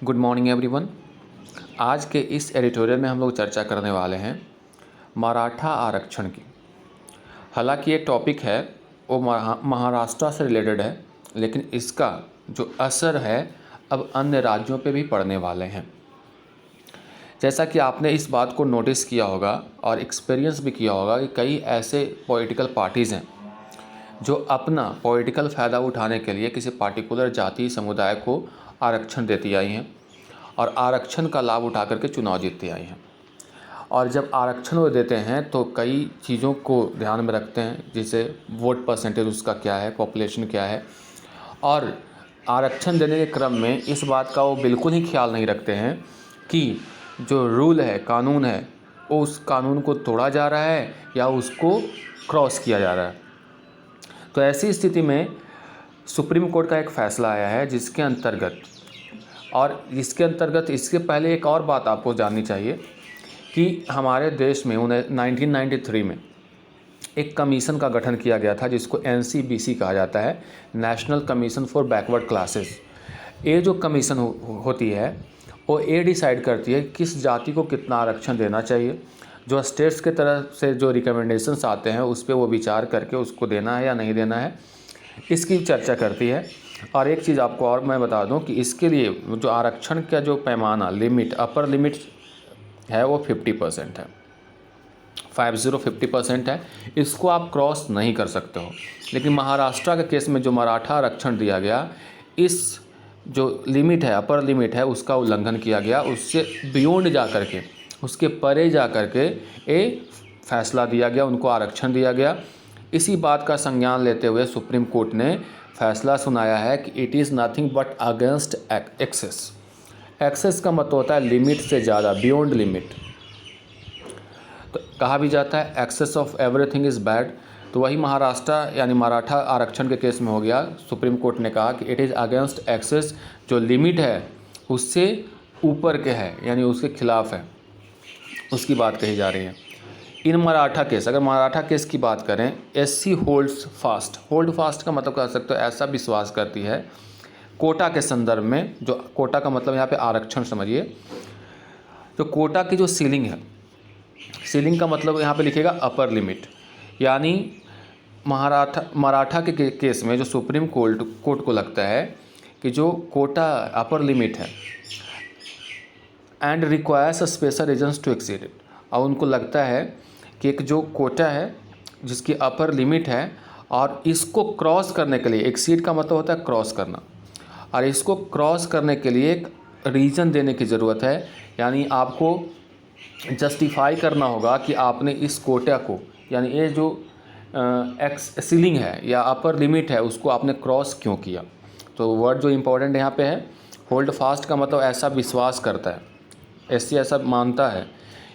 Good morning everyone. आज के इस एडिटोरियल में हम लोग चर्चा करने वाले हैं मराठा आरक्षण की। हालांकि ये टॉपिक है वो महाराष्ट्र से रिलेटेड है, लेकिन इसका जो असर है अब अन्य राज्यों पे भी पड़ने वाले हैं। जैसा कि आपने इस बात को नोटिस किया होगा और एक्सपीरियंस भी किया होगा कि कई ऐसे पॉलिटिकल पार्टीज़ हैं जो अपना पॉलिटिकल फ़ायदा उठाने के लिए किसी पार्टिकुलर जाति समुदाय को आरक्षण देती आई हैं और आरक्षण का लाभ उठा करके चुनाव जीतती आई हैं। और जब आरक्षण वो देते हैं तो कई चीज़ों को ध्यान में रखते हैं, जैसे वोट परसेंटेज उसका क्या है, पॉपुलेशन क्या है, और आरक्षण देने के क्रम में इस बात का वो बिल्कुल ही ख्याल नहीं रखते हैं कि जो रूल है, कानून है, वो उस कानून को तोड़ा जा रहा है या उसको क्रॉस किया जा रहा है। तो ऐसी स्थिति में सुप्रीम कोर्ट का एक फ़ैसला आया है जिसके अंतर्गत इसके पहले एक और बात आपको जाननी चाहिए कि हमारे देश में 1993 में एक कमीशन का गठन किया गया था जिसको NCBC कहा जाता है, national commission for backward classes. ये जो कमीशन होती है वो ये डिसाइड करती है किस जाति को कितना आरक्षण देना चाहिए। जो स्टेट्स के तरफ से जो रिकमेंडेशंस आते हैं उस पर वो विचार करके उसको देना है या नहीं देना है, इसकी चर्चा करती है। और एक चीज़ आपको और मैं बता दूं कि इसके लिए जो आरक्षण का जो पैमाना लिमिट, अपर लिमिट है वो 50% है, 50% है। इसको आप क्रॉस नहीं कर सकते हो। लेकिन महाराष्ट्र के केस में जो मराठा आरक्षण दिया गया, इस जो लिमिट है, अपर लिमिट है, उसका उल्लंघन किया गया। उससे बियॉन्ड जा कर के, उसके परे जा कर के ये फैसला दिया गया, उनको आरक्षण दिया गया। इसी बात का संज्ञान लेते हुए सुप्रीम कोर्ट ने फैसला सुनाया है कि it is nothing but against excess. Excess का मतलब होता है लिमिट से ज़्यादा, बियॉन्ड लिमिट। तो कहा भी जाता है excess of everything is bad. तो वही महाराष्ट्र यानी मराठा आरक्षण के केस में हो गया। सुप्रीम कोर्ट ने कहा कि इट इज़ अगेंस्ट एक्सेस, जो लिमिट है उससे ऊपर के है यानी उसके खिलाफ है, उसकी बात कही जा रही है। इन मराठा केस, अगर मराठा केस की बात करें, SC holds fast. Hold fast का मतलब कह सकते हो ऐसा विश्वास करती है कोटा के संदर्भ में। जो कोटा का मतलब यहाँ पे आरक्षण समझिए। तो कोटा की जो सीलिंग है, सीलिंग का मतलब यहाँ पे लिखेगा अपर लिमिट। यानी मराठा के केस में जो सुप्रीम कोर्ट को लगता है कि जो कोटा अपर लिमिट है and requires a special reasons to exceed it, और उनको लगता है कि एक जो कोटा है जिसकी अपर लिमिट है और इसको क्रॉस करने के लिए, एक्सीड का मतलब होता है क्रॉस करना, और इसको क्रॉस करने के लिए एक रीज़न देने की ज़रूरत है। यानी आपको जस्टिफाई करना होगा कि आपने इस कोटा को, यानी ये जो सीलिंग है या अपर लिमिट है, उसको आपने क्रॉस क्यों किया। तो वर्ड जो इम्पोर्टेंट यहाँ पे है, होल्ड फास्ट का मतलब ऐसा विश्वास करता है, SC ऐसा मानता है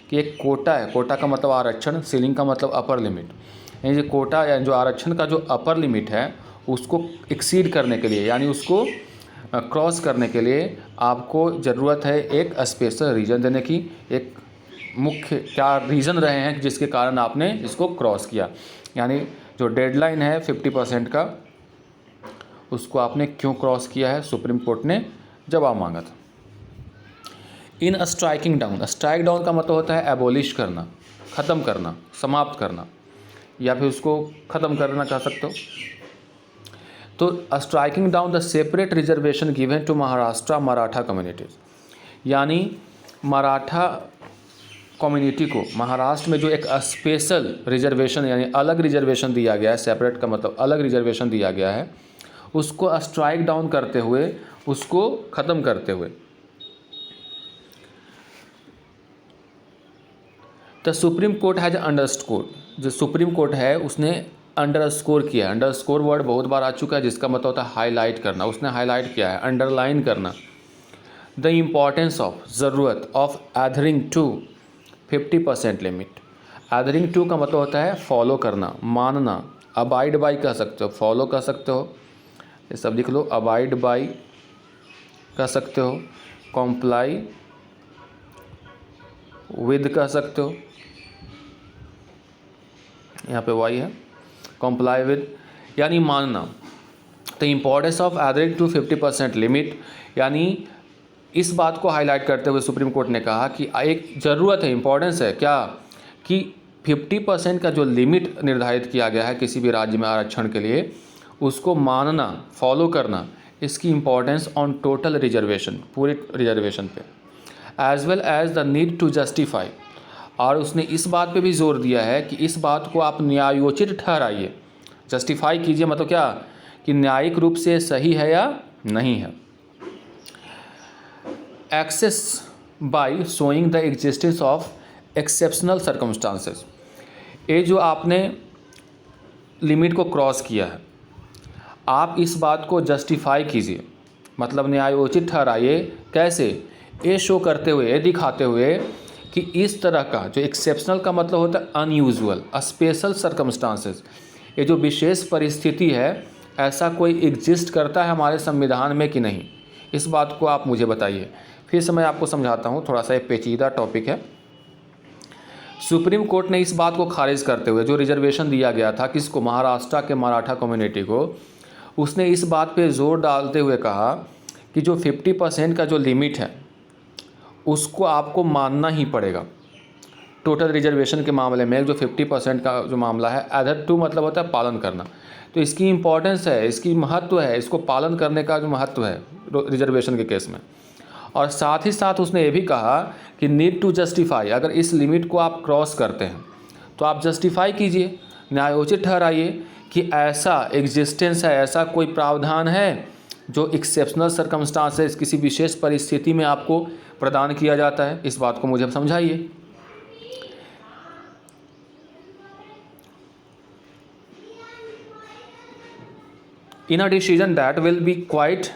कि एक कोटा है, कोटा का मतलब आरक्षण, सीलिंग का मतलब अपर लिमिट। यानी जो कोटा या जो आरक्षण का जो अपर लिमिट है उसको एक्सीड करने के लिए, यानी उसको क्रॉस करने के लिए आपको ज़रूरत है एक स्पेशल रीज़न देने की। एक मुख्य क्या रीज़न रहे हैं जिसके कारण आपने इसको क्रॉस किया, यानी जो डेडलाइन है 50% का, उसको आपने क्यों क्रॉस किया है, सुप्रीम कोर्ट ने जवाब मांगा था। इन स्ट्राइकिंग डाउन, स्ट्राइक डाउन का मतलब होता है एबोलिश करना, ख़त्म करना, समाप्त करना, या फिर उसको ख़त्म करना कह सकते हो। तो striking down the separate reservation given to Maharashtra Maratha communities, यानी मराठा कम्युनिटी को महाराष्ट्र में जो एक स्पेशल रिजर्वेशन यानी अलग रिजर्वेशन दिया गया है, सेपरेट का मतलब अलग रिजर्वेशन दिया गया है, उसको स्ट्राइक डाउन करते हुए, उसको ख़त्म करते हुए। The supreme court has underscore, जो सुप्रीम कोर्ट है उसने अंडरस्कोर किया है। अंडरस्कोर वर्ड बहुत बार आ चुका है जिसका मतलब होता है हाईलाइट करना। उसने हाईलाइट किया है, अंडरलाइन करना। द इम्पॉर्टेंस ऑफ, ज़रूरत of adhering to 50% limit. Adhering to का मतलब होता है फॉलो करना, मानना। अबाइड बाई कह सकते हो, फॉलो कह सकते हो, ये सब लिख लो। अबाइड बाई कह सकते हो, कॉम्प्लाई विद कह सकते हो, यहाँ पे वाई है, कॉम्प्लाई विद यानी मानना। The importance of adhering to 50% limit, यानी इस बात को हाईलाइट करते हुए सुप्रीम कोर्ट ने कहा कि एक ज़रूरत है, इम्पोर्टेंस है क्या, कि 50% का जो लिमिट निर्धारित किया गया है किसी भी राज्य में आरक्षण के लिए, उसको मानना, फॉलो करना, इसकी इम्पोर्टेंस ऑन टोटल रिजर्वेशन, पूरे रिजर्वेशन पे, as well as the need to justify. और उसने इस बात पे भी जोर दिया है कि इस बात को आप न्यायोचित ठहराइए, जस्टिफाई कीजिए, मतलब क्या, कि न्यायिक रूप से सही है या नहीं है। Excess by showing the existence of exceptional circumstances, ये जो आपने लिमिट को क्रॉस किया है, आप इस बात को जस्टिफाई कीजिए, मतलब न्यायोचित ठहराइए। कैसे? ये शो करते हुए, ये दिखाते हुए कि इस तरह का जो एक्सेप्शनल का मतलब होता है अनयूजुअल, स्पेशल सर्कमस्टांसेस, ये जो विशेष परिस्थिति है, ऐसा कोई एग्जिस्ट करता है हमारे संविधान में कि नहीं, इस बात को आप मुझे बताइए। फिर से मैं आपको समझाता हूँ, थोड़ा सा ये पेचीदा टॉपिक है। सुप्रीम कोर्ट ने इस बात को खारिज करते हुए, जो रिजर्वेशन दिया गया था किसको, महाराष्ट्र के मराठा कम्युनिटी को, उसने इस बात पे जोर डालते हुए कहा कि जो 50% का जो लिमिट है उसको आपको मानना ही पड़ेगा। टोटल रिजर्वेशन के मामले में जो 50% का जो मामला है, एडहर टू मतलब होता है पालन करना, तो इसकी इम्पोर्टेंस है, इसकी महत्व है, इसको पालन करने का जो महत्व है रिजर्वेशन के केस में। और साथ ही साथ उसने ये भी कहा कि नीड टू जस्टिफाई, अगर इस लिमिट को आप क्रॉस करते हैं तो आप जस्टिफाई कीजिए, न्यायोचित ठहराइए कि ऐसा एग्जिस्टेंस है, ऐसा कोई प्रावधान है जो एक्सेप्शनल सर्कमस्टांसेस, किसी विशेष परिस्थिति में आपको प्रदान किया जाता है। इस बात को मुझे समझाइए। In a decision that will be quite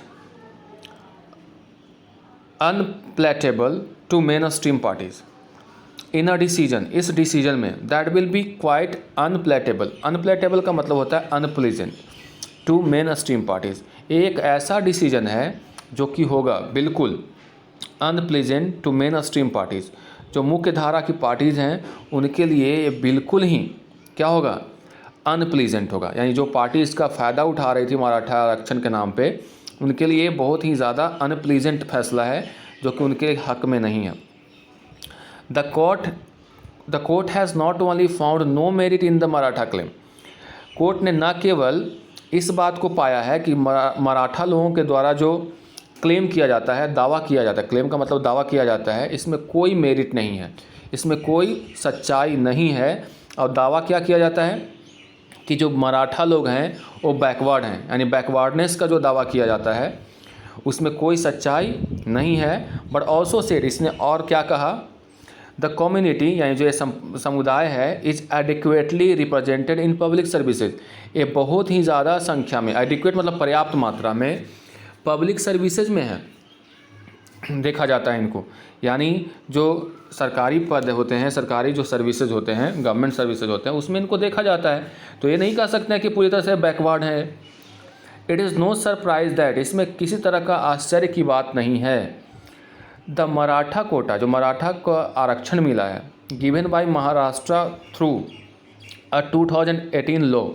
unpalatable to main stream parties, in a decision, इस डिसीजन में, that will be quite unpalatable, unpalatable का मतलब होता है unpleasant, to main stream parties, एक ऐसा डिसीजन है जो कि होगा बिल्कुल unpleasant to main stream parties, जो मुख्य धारा की पार्टीज़ हैं उनके लिए ये बिल्कुल ही क्या होगा, अनप्लीजेंट होगा। यानी जो पार्टी इसका फ़ायदा उठा रही थी मराठा आरक्षण के नाम पे, उनके लिए बहुत ही ज़्यादा अनप्लीजेंट फैसला है जो कि उनके हक में नहीं है। The court has not only found no merit in the Maratha claim, court ने न केवल इस बात को पाया है कि मराठा लोगों के द्वारा जो क्लेम किया जाता है, दावा किया जाता है, क्लेम का मतलब दावा किया जाता है, इसमें कोई मेरिट नहीं है, इसमें कोई सच्चाई नहीं है। और दावा क्या किया जाता है कि जो मराठा लोग हैं वो बैकवर्ड हैं, यानी बैकवर्डनेस का जो दावा किया जाता है उसमें कोई सच्चाई नहीं है। बट ऑल्सो सेड, इसने और क्या कहा, द कम्युनिटी, यानी जो ये समुदाय है, is adequately represented in public services, ये बहुत ही ज़्यादा संख्या में, एडिक्वेट मतलब पर्याप्त मात्रा में पब्लिक सर्विसेज में है, देखा जाता है इनको। यानी जो सरकारी पद होते हैं, सरकारी जो सर्विसेज होते हैं, गवर्नमेंट सर्विसेज होते हैं, उसमें इनको देखा जाता है। तो ये नहीं कह सकते हैं कि पूरी तरह से बैकवर्ड है। It is no surprise that, इसमें किसी तरह का आश्चर्य की बात नहीं है। द मराठा कोटा, जो मराठा को आरक्षण मिला है, given by Maharashtra through a 2018 law,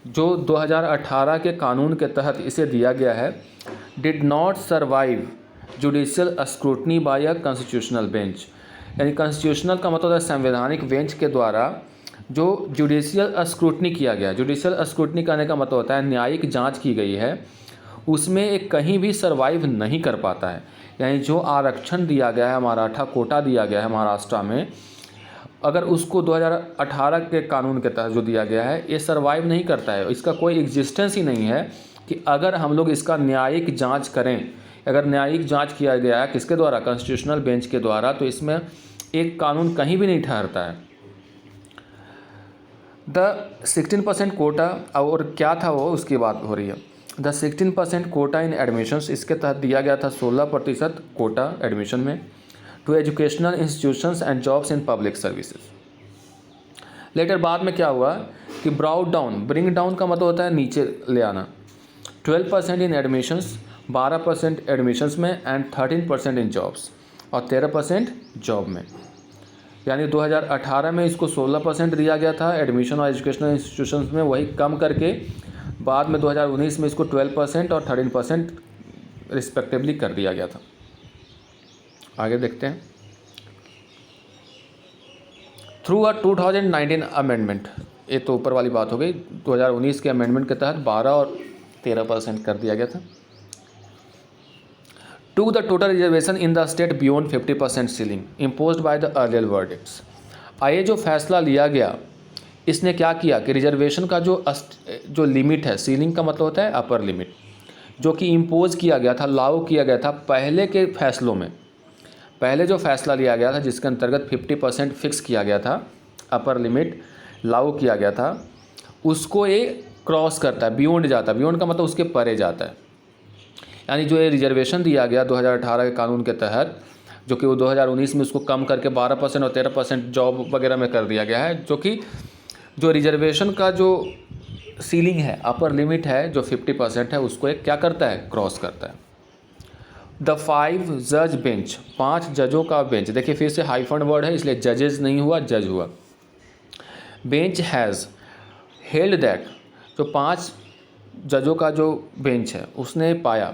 जो 2018 के कानून के तहत इसे दिया गया है, did not survive judicial scrutiny by a constitutional bench, यानी कॉन्स्टिट्यूशनल का मतलब है संवैधानिक बेंच के द्वारा जो जुडिशियल स्क्रूटनी किया गया। जुडिशियल स्क्रूटनी करने का मतलब होता है न्यायिक जांच की गई है, उसमें एक कहीं भी सर्वाइव नहीं कर पाता है। यानी जो आरक्षण दिया गया है, मराठा कोटा दिया गया है महाराष्ट्र में, अगर उसको 2018 के कानून के तहत जो दिया गया है, ये सर्वाइव नहीं करता है, इसका कोई एग्जिस्टेंस ही नहीं है कि अगर हम लोग इसका न्यायिक जांच करें। अगर न्यायिक जांच किया गया है किसके द्वारा, कॉन्स्टिट्यूशनल बेंच के द्वारा, तो इसमें एक कानून कहीं भी नहीं ठहरता है। द 16% कोटा, और क्या था वो, उसकी बात हो रही है। द 16% कोटा इन एडमिशन्स, इसके तहत दिया गया था 16% कोटा एडमिशन में, to educational institutions and jobs in public services. Later बाद में क्या हुआ कि ब्राउट डाउन, ब्रिंग डाउन का मतलब होता है नीचे ले आना, 12% इन एडमिशन्स, 12% एडमिशन्स में, एंड 13% इन जॉब्स, और 13% जॉब में। यानी 2018 में इसको 16% दिया गया था एडमिशन और एजुकेशनल इंस्टीट्यूशंस में, वही कम करके बाद में 2019 में इसको 12% और 13% रिस्पेक्टिवली कर दिया गया था। आगे देखते हैं। थ्रू अ 2019 अमेंडमेंट, ये तो ऊपर वाली बात हो गई, 2019 के अमेंडमेंट के तहत 12 और 13% कर दिया गया था। To the total reservation in the state beyond 50% ceiling imposed by the earlier verdicts. आइए जो फैसला लिया गया, इसने क्या किया कि रिजर्वेशन का जो लिमिट है, सीलिंग का मतलब होता है अपर लिमिट, जो कि इम्पोज किया गया था, लागू किया गया था पहले के फैसलों में। पहले जो फैसला लिया गया था जिसके अंतर्गत 50% फिक्स किया गया था, अपर लिमिट लागू किया गया था, उसको ये क्रॉस करता है, बियॉन्ड जाता है। बियॉन्ड का मतलब उसके परे जाता है। यानी जो ये रिजर्वेशन दिया गया 2018 के कानून के तहत, जो कि वो 2019 में उसको कम करके 12% और 13% जॉब वगैरह में कर दिया गया है, जो कि जो रिजर्वेशन का जो सीलिंग है, अपर लिमिट है जो 50% है, उसको एक क्या करता है, क्रॉस करता है। द 5 जज बेंच, 5 जजों का बेंच, देखिए फिर से हाइफन वर्ड है इसलिए जजेस नहीं हुआ, जज हुआ। बेंच हैज़ हेल्ड दैट, जो 5 जजों का जो बेंच है उसने पाया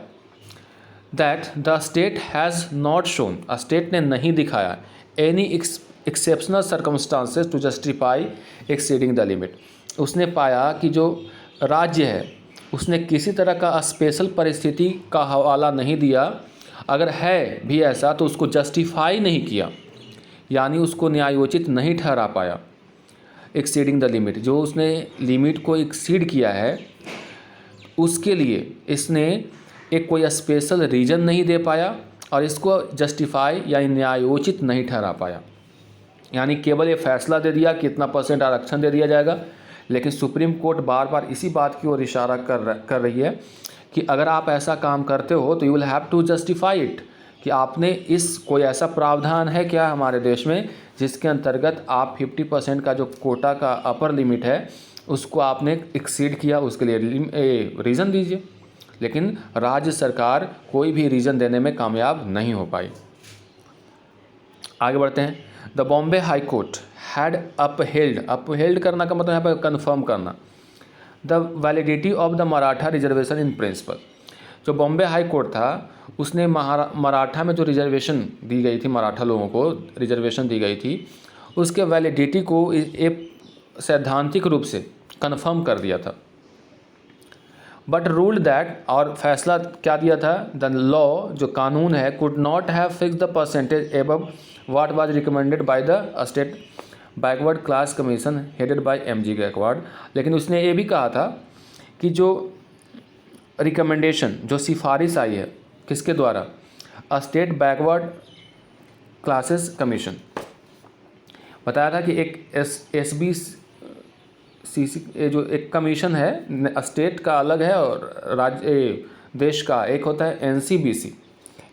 that the state has not shown, state ने नहीं दिखाया any exceptional circumstances to justify exceeding the limit. उसने पाया कि जो राज्य है उसने किसी तरह का स्पेशल परिस्थिति का हवाला नहीं दिया, अगर है भी ऐसा तो उसको जस्टिफाई नहीं किया, यानी उसको न्यायोचित नहीं ठहरा पाया। एक्सीडिंग द लिमिट, जो उसने लिमिट को एक्सीड किया है उसके लिए इसने एक कोई स्पेशल रीज़न नहीं दे पाया और इसको जस्टिफाई यानी न्यायोचित नहीं ठहरा पाया। यानी केवल ये फैसला दे दिया कि इतना % आरक्षण दे दिया जाएगा, लेकिन सुप्रीम कोर्ट बार बार इसी बात की ओर इशारा कर रही है कि अगर आप ऐसा काम करते हो तो you will have to justify it, कि आपने इस कोई ऐसा प्रावधान है क्या हमारे देश में जिसके अंतर्गत आप 50% का जो कोटा का अपर लिमिट है उसको आपने एक्सीड किया, उसके लिए रीज़न दीजिए। लेकिन राज्य सरकार कोई भी रीज़न देने में कामयाब नहीं हो पाई। आगे बढ़ते हैं। The Bombay high court had upheld करना का मतलब यहाँ पर कन्फर्म करना, the validity of the Maratha reservation in principle. जो बॉम्बे हाई कोर्ट था उसने मराठा में जो रिजर्वेशन दी गई थी, मराठा लोगों को रिजर्वेशन दी गई थी, उसके वैलिडिटी को एक सैद्धांतिक रूप से कन्फर्म कर दिया था। बट रूल्ड दैट, और फैसला क्या दिया था, द लॉ जो कानून है could not have fix the percentage above what was recommended by the state backward class commission headed by MG Gaikwad. लेकिन उसने ये भी कहा था कि जो रिकमेंडेशन, जो सिफारिश आई है किसके द्वारा, स्टेट बैकवर्ड क्लासेस कमीशन, बताया था कि एक SBCC जो एक कमीशन है, स्टेट का अलग है और राज्य देश का एक होता है NCBC।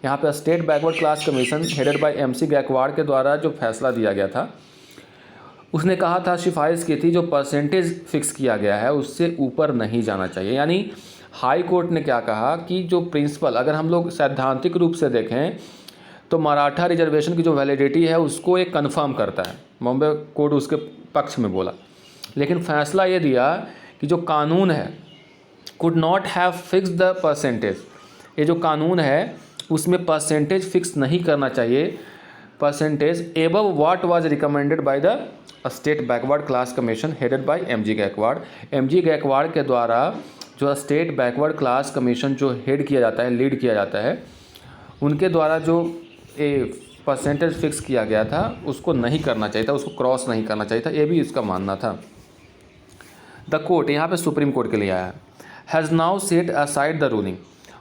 यहाँ पे state backward class commission headed by MC Gaikwad के द्वारा जो फैसला दिया गया था, उसने कहा था, सिफारिश की थी, जो परसेंटेज फिक्स किया गया है उससे ऊपर नहीं जाना चाहिए। यानी हाई कोर्ट ने क्या कहा कि जो प्रिंसिपल, अगर हम लोग सैद्धांतिक रूप से देखें तो मराठा रिजर्वेशन की जो वैलिडिटी है उसको एक कन्फर्म करता है, बॉम्बे कोर्ट उसके पक्ष में बोला। लेकिन फैसला ये दिया कि जो कानून है could not have fix the percentage, ये जो कानून है उसमें परसेंटेज फिक्स नहीं करना चाहिए, percentage above what was recommended by the state backward class commission headed by MG Gaikwad. MG Gaikwad के द्वारा जो स्टेट बैकवर्ड क्लास कमीशन जो हेड किया जाता है, लीड किया जाता है, उनके द्वारा जो परसेंटेज फिक्स किया गया था उसको नहीं करना चाहिए था, उसको क्रॉस नहीं करना चाहिए था, ये भी इसका मानना था। द कोर्ट, यहाँ पे सुप्रीम कोर्ट के लिए आया, has now set aside the ruling,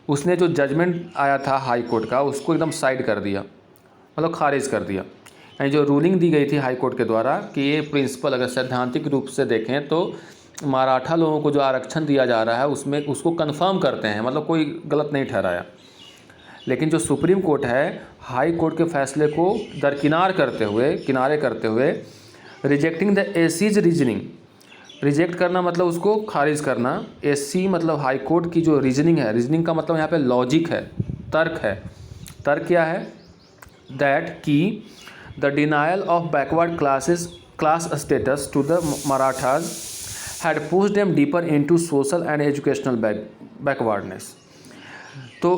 उसने जो जजमेंट आया था हाई कोर्ट का उसको एकदम साइड कर दिया, मतलब खारिज कर दिया। यानी जो रूलिंग दी गई थी हाई कोर्ट के द्वारा कि ये प्रिंसिपल अगर सैद्धांतिक रूप से देखें तो मराठा लोगों को जो आरक्षण दिया जा रहा है उसमें उसको कंफर्म करते हैं, मतलब कोई गलत नहीं ठहराया। लेकिन जो सुप्रीम कोर्ट है हाई कोर्ट के फैसले को दरकिनार करते हुए, किनारे करते हुए, rejecting the ACs reasoning, reject करना मतलब उसको खारिज करना, एसी मतलब हाई कोर्ट की जो रीजनिंग है, रीजनिंग का मतलब यहाँ पे लॉजिक है, तर्क है। तर्क क्या है, दैट की the denial of backward class status to the Marathas had pushed them deeper into social and educational backwardness. तो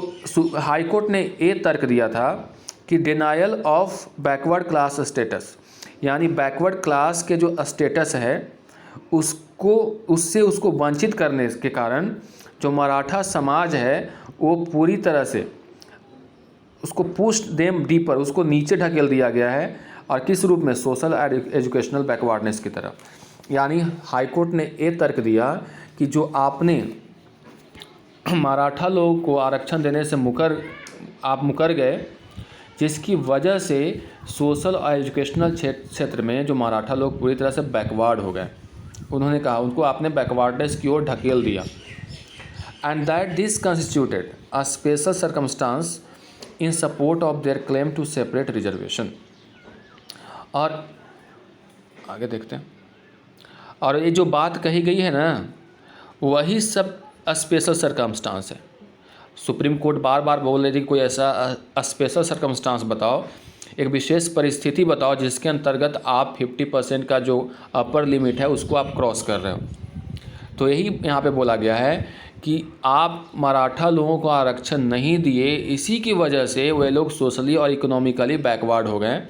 हाई कोर्ट ने ये तर्क दिया था कि denial of backward class status, यानी बैकवर्ड क्लास के जो स्टेटस है उसको वंचित करने के कारण जो मराठा समाज है वो पूरी तरह से उसको पुश देम डीपर, उसको नीचे ढकेल दिया गया है। और किस रूप में? सोशल एजुकेशनल बैकवर्डनेस की तरफ। यानी हाईकोर्ट ने ये तर्क दिया कि जो आपने मराठा लोगों को आरक्षण देने से मुकर गए, जिसकी वजह से सोशल और एजुकेशनल क्षेत्र में जो मराठा लोग पूरी तरह से बैकवर्ड हो गए। उन्होंने कहा उनको आपने बैकवर्डनेस की ओर ढकेल दिया। And that this constituted a special circumstance in support of their claim to separate reservation. और आगे देखते हैं। और ये जो बात कही गई है ना, वही सब स्पेशल सर्कमस्टांस है। सुप्रीम कोर्ट बार बार बोल रही थी कोई ऐसा स्पेशल सर्कमस्टांस बताओ, एक विशेष परिस्थिति बताओ जिसके अंतर्गत आप 50% का जो अपर लिमिट है उसको आप क्रॉस कर रहे हो। तो यही यहाँ पे बोला गया है कि आप मराठा लोगों को आरक्षण नहीं दिए, इसी की वजह से वे लोग सोशली और इकोनॉमिकली बैकवर्ड हो गए।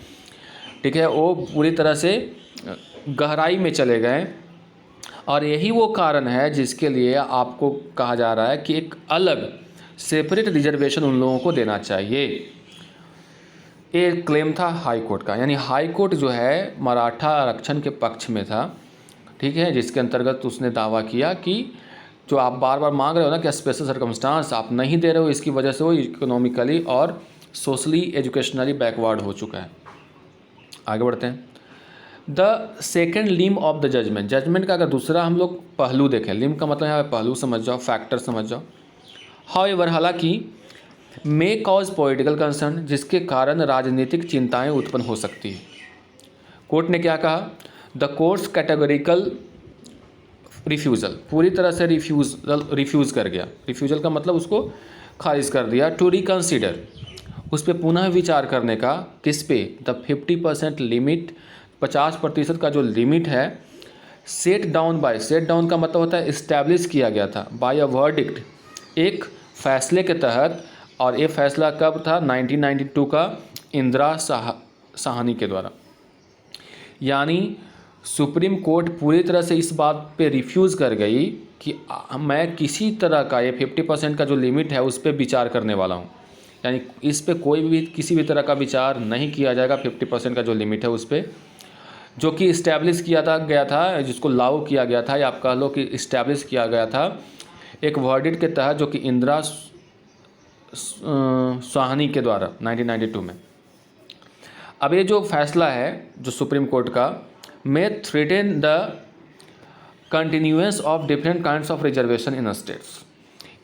ठीक है, वो पूरी तरह से गहराई में चले गए। और यही वो कारण है जिसके लिए आपको कहा जा रहा है कि एक अलग सेपरेट रिजर्वेशन उन लोगों को देना चाहिए। ये क्लेम था हाई कोर्ट का, यानी हाई कोर्ट जो है मराठा आरक्षण के पक्ष में था। ठीक है, जिसके अंतर्गत उसने दावा किया कि जो आप बार बार मांग रहे हो ना कि स्पेशल सर्कमस्टांस आप नहीं दे रहे हो, इसकी वजह से वो इकोनॉमिकली और सोशली एजुकेशनली बैकवर्ड हो चुका है। आगे बढ़ते हैं। The second limb of the judgment, judgment का अगर दूसरा हम लोग पहलू देखें, लिम का मतलब यहाँ पे पहलू समझ जाओ, फैक्टर समझ जाओ। हाउएवर, हालांकि मे कॉज पॉलिटिकल कंसर्न, जिसके कारण राजनीतिक चिंताएं उत्पन्न हो सकती है। कोर्ट ने क्या कहा? द कोर्ट्स कैटेगोरिकल रिफ्यूज़ल, पूरी तरह से रिफ्यूज़ कर गया। रिफ्यूज़ल का मतलब उसको खारिज कर दिया। टू रिकन्सिडर, उस पर पुनः विचार करने का। किस पे? द 50% लिमिट, 50% का जो लिमिट है। Set down by, set down का मतलब होता है इस्टेब्लिश किया गया था, बाय अ वर्डिक्ट, एक फैसले के तहत। और ये फैसला कब था? 1992 का इंदिरा साहनी के द्वारा। यानी सुप्रीम कोर्ट पूरी तरह से इस बात पे रिफ्यूज़ कर गई कि मैं किसी तरह का ये 50% का जो लिमिट है उस पर विचार करने वाला हूँ। यानी इस पे कोई भी किसी भी तरह का विचार नहीं किया जाएगा। 50% का जो लिमिट है उस पर, जो कि इस्टेब्लिश गया था, जिसको लागू किया गया था, या आप कह लो कि इस्टेब्लिश किया गया था एक वर्डिक्ट के तहत, जो कि इंदिरा साहनी के द्वारा 1992 में। अब ये जो फैसला है जो सुप्रीम कोर्ट का, may threaten the continuance of different kinds of reservation in states.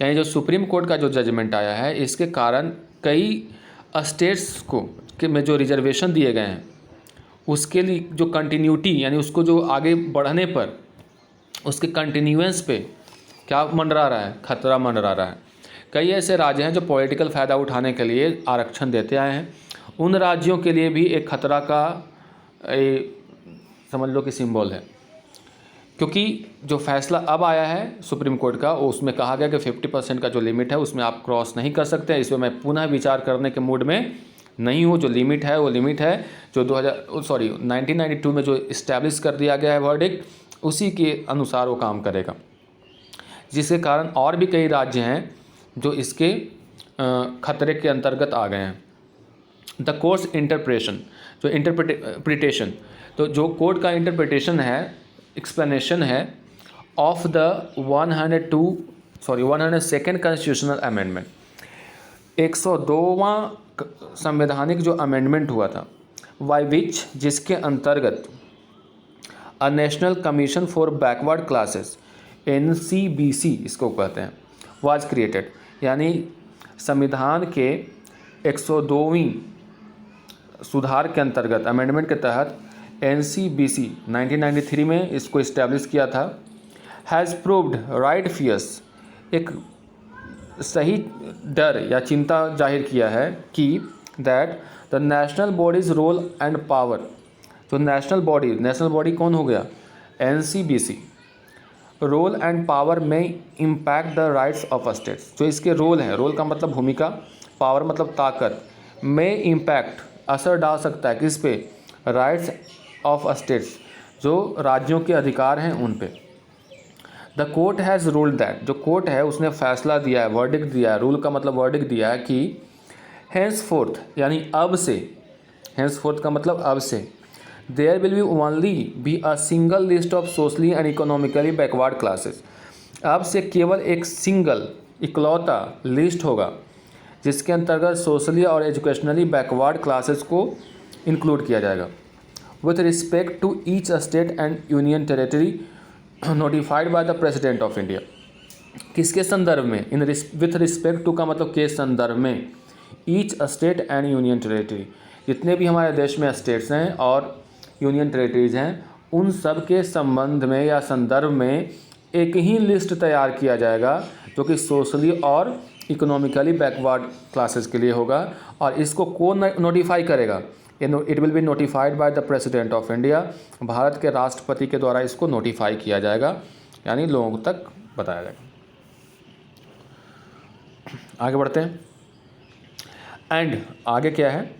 यानी जो सुप्रीम कोर्ट का जो जजमेंट आया है, इसके कारण कई स्टेट्स को में जो रिजर्वेशन दिए गए हैं उसके लिए जो कंटिन्यूटी, यानी उसको जो आगे बढ़ने पर उसके कंटिन्यूएंस पे क्या मंडरा रहा है? खतरा मंडरा रहा है। कई ऐसे राज्य हैं जो पॉलिटिकल फ़ायदा उठाने के लिए आरक्षण देते आए हैं। उन राज्यों के लिए भी एक खतरा का समझ लो कि सिंबल है, क्योंकि जो फैसला अब आया है सुप्रीम कोर्ट का, उसमें कहा गया कि 50% का जो लिमिट है उसमें आप क्रॉस नहीं कर सकते। इसमें मैं पुनः विचार करने के मूड में नहीं हूँ। जो लिमिट है वो लिमिट है जो 1992 में जो इस्टेब्लिश कर दिया गया है वर्डिक्ट, उसी के अनुसार वो काम करेगा। जिसके कारण और भी कई राज्य हैं जो इसके खतरे के अंतर्गत आ गए हैं। द कोर्ट्स इंटरप्रेशन, जो इंटरप्रिटेशन, तो जो कोर्ट का इंटरप्रिटेशन है, एक्सप्लेनेशन है of the 102nd constitutional amendment, 102वां संवैधानिक जो अमेंडमेंट हुआ था, बाय विच, जिसके अंतर्गत a national commission for backward classes, NCBC इसको कहते हैं, वाज क्रिएटेड। यानी संविधान के 102वीं सुधार के अंतर्गत, अमेंडमेंट के तहत NCBC 1993 में इसको इस्टेब्लिश किया था। हैज़ प्रूव्ड राइट फियर्स, एक सही डर या चिंता जाहिर किया है कि that the national bodies role and power, जो नेशनल बॉडी कौन हो गया? NCBC, रोल एंड पावर में impact the rights of states. जो इसके रोल है, रोल का मतलब भूमिका, पावर मतलब ताकत, में इम्पैक्ट असर डाल सकता है किस पे, राइट्स ऑफ स्टेट्स, जो राज्यों के अधिकार हैं उन पे। The court has ruled that, जो कोर्ट है उसने फैसला दिया है, वर्डिक्ट दिया है, रूल का मतलब वर्डिक्ट दिया है कि हेंस फोर्थ यानी अब से, हेंस फोर्थ का मतलब अब से, there will be only be a single list of socially and economically backward classes. अब से केवल एक सिंगल इकलौता लिस्ट होगा जिसके अंतर्गत सोशली और एजुकेशनली बैकवर्ड क्लासेस को इंक्लूड किया जाएगा। With respect to each state and union territory notified by the president of India. किसके संदर्भ में, इन विथ रिस्पेक्ट टू का मतलब के संदर्भ में, each state and union territory, जितने भी हमारे देश में स्टेट्स हैं और यूनियन टेरिटरीज हैं उन सब के संबंध में या संदर्भ में एक ही लिस्ट तैयार किया जाएगा जो कि सोशली और इकोनॉमिकली बैकवर्ड क्लासेस के लिए होगा। और इसको कौन नोटिफाई करेगा, it will be notified by the president of India. Bharat के राष्ट्रपति के द्वारा इसको नोटिफाई किया जाएगा, यानी लोगों तक बताया जाएगा। आगे बढ़ते हैं। एंड आगे क्या है,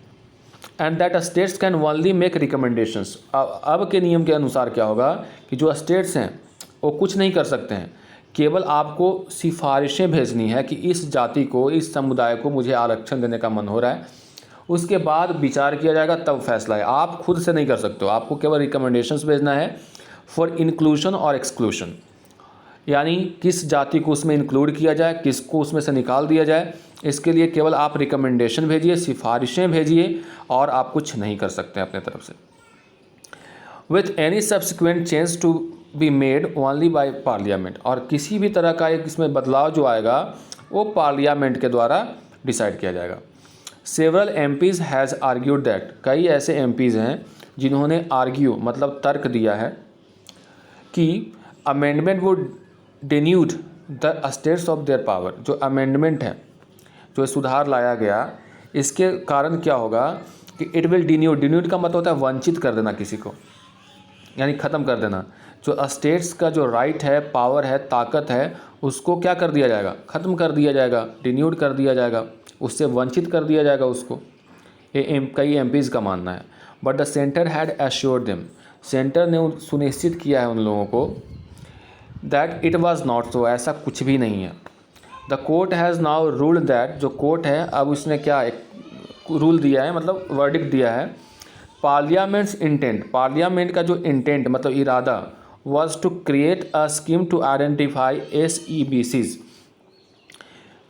and that states can only make recommendations. अब के नियम के अनुसार क्या होगा कि जो स्टेट्स हैं वो कुछ नहीं कर सकते हैं, केवल आपको सिफारिशें भेजनी है कि इस जाति को, इस समुदाय को मुझे आरक्षण देने का मन हो रहा है, उसके बाद विचार किया जाएगा, तब फैसला है। आप खुद से नहीं कर सकते हो, आपको केवल रिकमेंडेशंस भेजना है फॉर इंक्लूशन और एक्सक्लूशन, यानी किस जाति को उसमें इंक्लूड किया जाए, किसको उसमें से निकाल दिया जाए। इसके लिए केवल आप रिकमेंडेशन भेजिए, सिफारिशें भेजिए, और आप कुछ नहीं कर सकते अपने तरफ से। With any subsequent change to be made only by parliament, और किसी भी तरह का एक इसमें बदलाव जो आएगा वो पार्लियामेंट के द्वारा डिसाइड किया जाएगा। Several MPs has argued that, कई ऐसे एमपीज हैं जिन्होंने आर्ग्यू मतलब तर्क दिया है कि amendment would denude the states of their power. जो अमेंडमेंट है, जो सुधार लाया गया, इसके कारण क्या होगा कि इट विल डिन्यूड का मतलब होता है वंचित कर देना किसी को, यानी ख़त्म कर देना। जो स्टेट्स का जो राइट है, पावर है, ताकत है, उसको क्या कर दिया जाएगा, ख़त्म कर दिया जाएगा, डिन्यूड कर दिया जाएगा, उससे वंचित कर दिया जाएगा उसको। ये कई एमपीज़ का मानना है। But the centre had assured them, centre ने सुनिश्चित किया है उन लोगों को that it was not so, ऐसा कुछ भी नहीं है। The court has now ruled that, जो कोर्ट है अब उसने क्या एक रूल दिया है, मतलब वर्डिक्ट दिया है। पार्लियामेंट्स इंटेंट, पार्लियामेंट का जो इंटेंट मतलब इरादा, was to create a scheme to identify SEBCs।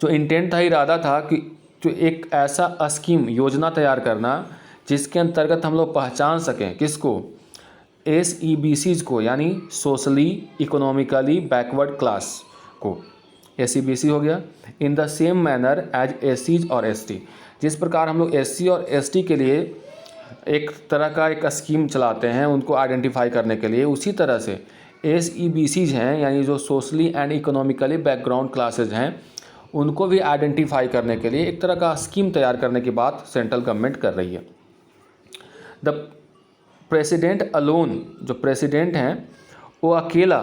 जो इंटेंट था, इरादा था कि जो एक ऐसा स्कीम, योजना तैयार करना जिसके अंतर्गत हम लोग पहचान सकें किसको, SEBCs को, यानी सोशली इकोनॉमिकली बैकवर्ड क्लास को। SEBC हो गया। In the same manner as SCs और ST, जिस प्रकार हम लोग SC और ST के लिए एक तरह का एक स्कीम चलाते हैं उनको आइडेंटिफाई करने के लिए, उसी तरह से SEBCs हैं, यानी जो socially and economically background classes हैं, उनको भी आइडेंटिफाई करने के लिए एक तरह का स्कीम तैयार करने की बात सेंट्रल गवर्नमेंट कर रही है। द प्रेसिडेंट अलोन, जो प्रेसिडेंट हैं वो अकेला,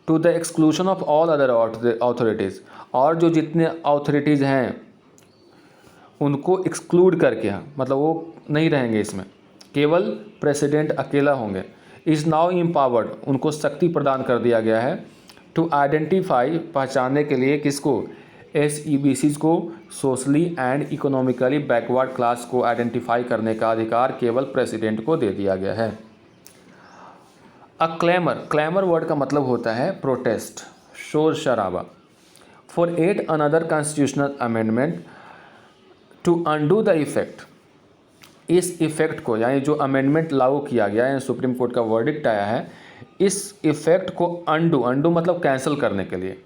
to the exclusion of all other authorities, और जो जितने अथॉरिटीज़ हैं उनको एक्सक्लूड करके, मतलब वो नहीं रहेंगे इसमें, केवल प्रेसिडेंट अकेला होंगे। इज़ नाउ एम्पावर्ड, उनको शक्ति प्रदान कर दिया गया है, टू आइडेंटिफाई, पहचानने के लिए किसको, SEBCs को, socially and economically backward class को आइडेंटिफाई करने का अधिकार केवल प्रेसिडेंट को दे दिया गया है। अ क्लेमर, क्लेमर वर्ड का मतलब होता है प्रोटेस्ट, शोर शराबा। For at another constitutional amendment to undo the effect, इस इफ़ेक्ट को, यानी जो अमेंडमेंट लागू किया गया है, सुप्रीम कोर्ट का वर्डिक्ट आया है, इस इफ़ेक्ट को अंडू मतलब कैंसिल करने के लिए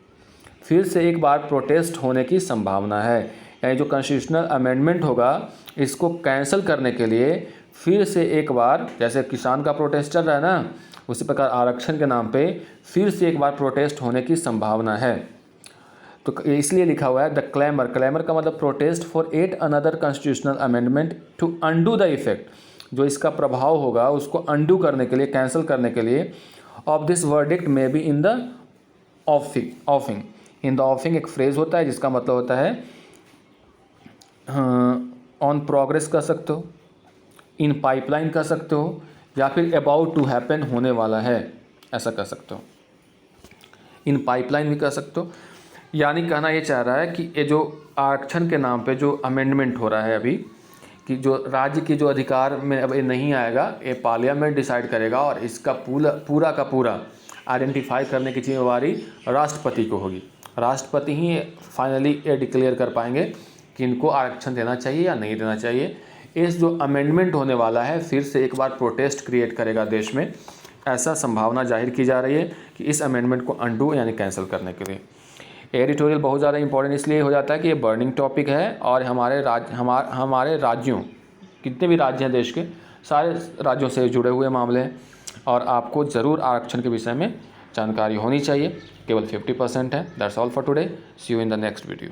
फिर से एक बार प्रोटेस्ट होने की संभावना है। यानी जो कॉन्स्टिट्यूशनल अमेंडमेंट होगा इसको कैंसिल करने के लिए फिर से एक बार, जैसे किसान का प्रोटेस्ट चल रहा है ना, उसी प्रकार आरक्षण के नाम पे फिर से एक बार प्रोटेस्ट होने की संभावना है। तो इसलिए लिखा हुआ है द क्लेमर, क्लेमर का मतलब protest for at another constitutional amendment to undo the effect, जो इसका प्रभाव होगा उसको अंडू करने के लिए, कैंसिल करने के लिए, ऑफ दिस वर्डिक्ट में be in the offing. In the offing एक फ्रेज होता है जिसका मतलब होता है ऑन प्रोग्रेस कह सकते हो, इन पाइपलाइन कह सकते हो, या फिर अबाउट टू हैपन होने वाला है ऐसा कह सकते हो। इन पाइपलाइन भी कह सकते हो। यानी कहना ये चाह रहा है कि ये जो आरक्षण के नाम पे जो अमेंडमेंट हो रहा है अभी, कि जो राज्य की जो अधिकार में अब ये नहीं आएगा, ये पार्लियामेंट डिसाइड करेगा और इसका पूरा का पूरा आइडेंटिफाई करने की जिम्मेवारी राष्ट्रपति को होगी। राष्ट्रपति ही फाइनली ये डिक्लेयर कर पाएंगे कि इनको आरक्षण देना चाहिए या नहीं देना चाहिए। इस जो अमेंडमेंट होने वाला है फिर से एक बार प्रोटेस्ट क्रिएट करेगा देश में, ऐसा संभावना जाहिर की जा रही है कि इस अमेंडमेंट को अंडू यानी कैंसिल करने के लिए। एडिटोरियल बहुत ज़्यादा इंपॉर्टेंट इसलिए हो जाता है कि ये बर्निंग टॉपिक है और हमारे राज्यों, कितने भी राज्य हैं देश के, सारे राज्यों से जुड़े हुए मामले हैं और आपको ज़रूर आरक्षण के विषय में जानकारी होनी चाहिए। केवल 50% है। That's all for today. See you in the next video.